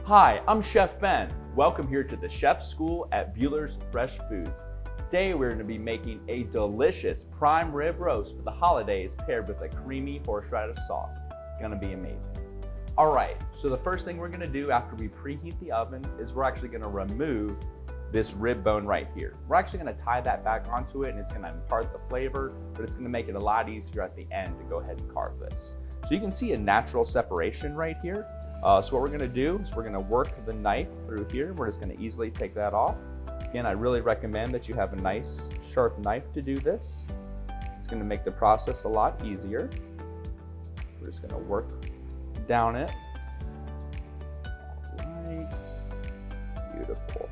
Hi, I'm Chef Ben. Welcome here to the Chef School at Bueller's Fresh Foods. Today we're going to be making a delicious prime rib roast for the holidays paired with a creamy horseradish sauce. It's going to be amazing. All right, so the first thing we're going to do after we preheat the oven is we're actually going to remove this rib bone right here. We're actually going to tie that back onto it and it's going to impart the flavor, but it's going to make it a lot easier at the end to go ahead and carve this. So you can see a natural separation right here. So what we're going to do is we're going to work the knife through here. We're just going to easily take that off. Again, I really recommend that you have a nice sharp knife to do this. It's going to make the process a lot easier. We're just going to work down it. All right. Beautiful.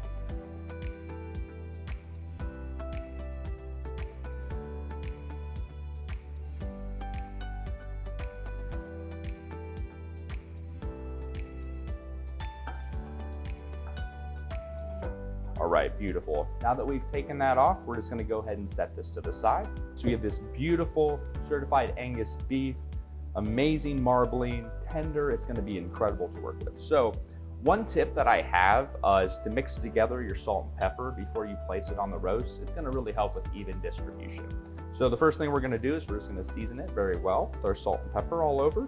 All right, beautiful. Now that we've taken that off, we're just gonna go ahead and set this to the side. So we have this beautiful certified Angus beef, amazing marbling, tender. It's gonna be incredible to work with. So one tip that I have is to mix together your salt and pepper before you place it on the roast. It's gonna really help with even distribution. So the first thing we're gonna do is we're just gonna season it very well with our salt and pepper all over.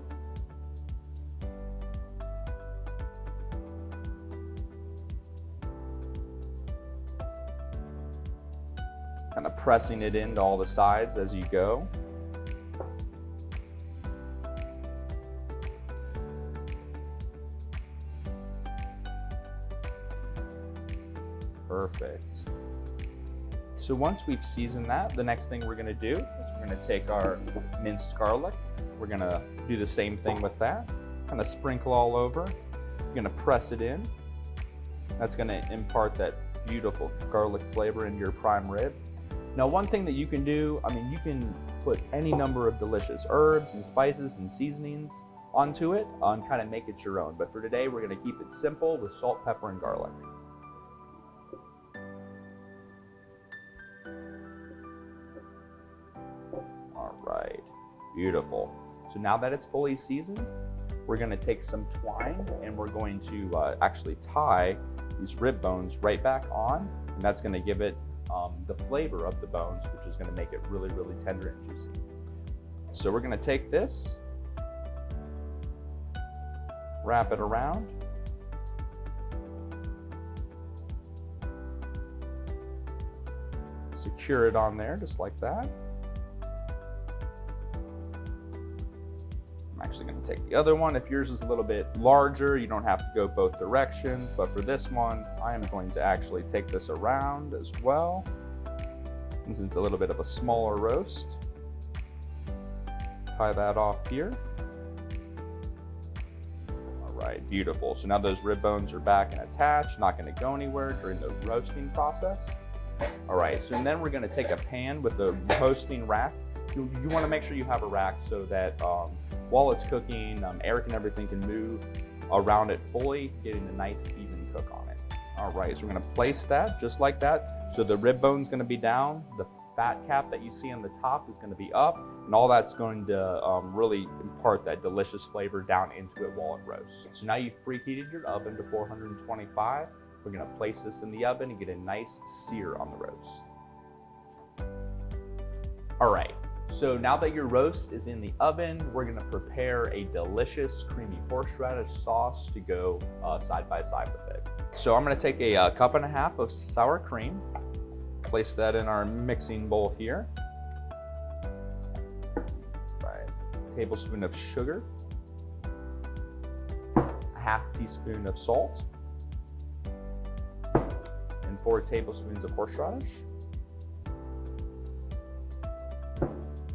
Kind of pressing it into all the sides as you go. Perfect. So once we've seasoned that, the next thing we're gonna do is we're gonna take our minced garlic. We're gonna do the same thing with that. Kind of sprinkle all over. We're gonna press it in. That's gonna impart that beautiful garlic flavor into your prime rib. Now, one thing that you can do, you can put any number of delicious herbs and spices and seasonings onto it and kind of make it your own. But for today, we're gonna keep it simple with salt, pepper, and garlic. All right, beautiful. So now that it's fully seasoned, we're gonna take some twine and we're going to actually tie these rib bones right back on, and that's gonna give it the flavor of the bones, which is going to make it really, really tender and juicy. So we're going to take this, wrap it around, secure it on there just like that. I'm actually going to take the other one. If yours is a little bit larger, you don't have to go both directions, but for this one, I am going to actually take this around as well. Since it's a little bit of a smaller roast, tie that off here. All right, beautiful. So now those rib bones are back and attached, not gonna go anywhere during the roasting process. All right, so then we're gonna take a pan with the roasting rack. You wanna make sure you have a rack so that while it's cooking, air and everything can move around it fully, getting a nice even cook on it. All right, so we're gonna place that just like that. So the rib bone's gonna be down, the fat cap that you see on the top is gonna be up, and all that's going to really impart that delicious flavor down into it while it roasts. So now you've preheated your oven to 425. We're gonna place this in the oven and get a nice sear on the roast. All right, so now that your roast is in the oven, we're gonna prepare a delicious creamy horseradish sauce to go side by side with it. So I'm gonna take a cup and a half of sour cream, place that in our mixing bowl here. Right, tablespoon of sugar, a half teaspoon of salt, and 4 tablespoons of horseradish.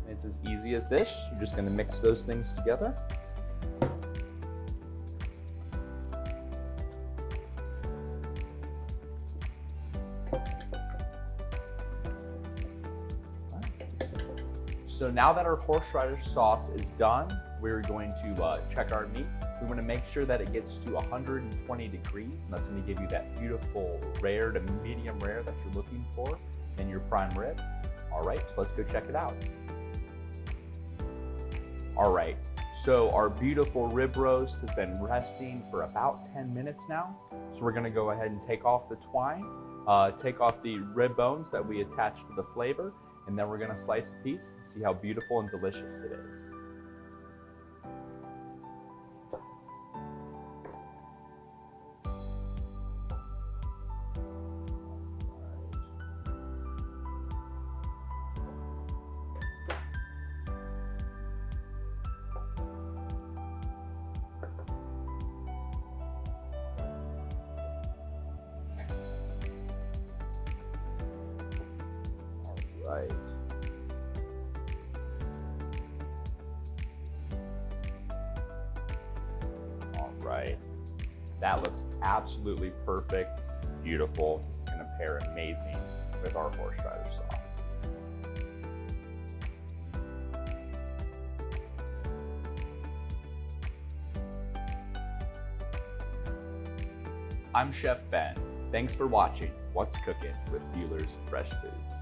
It's as easy as this. You're just gonna mix those things together. So now that our horseradish sauce is done, we're going to check our meat. We want to make sure that it gets to 120 degrees, and that's going to give you that beautiful rare to medium rare that you're looking for in your prime rib. All right, so let's go check it out. All right, So our beautiful rib roast has been resting for about 10 minutes now. So we're gonna go ahead and take off the twine, take off the rib bones that we attached to the flavor, and then we're gonna slice a piece, see how beautiful and delicious it is. Right. All right. That looks absolutely perfect, beautiful. This is gonna pair amazing with our horseradish sauce. I'm Chef Ben. Thanks for watching What's Cooking with Buehler's Fresh Foods.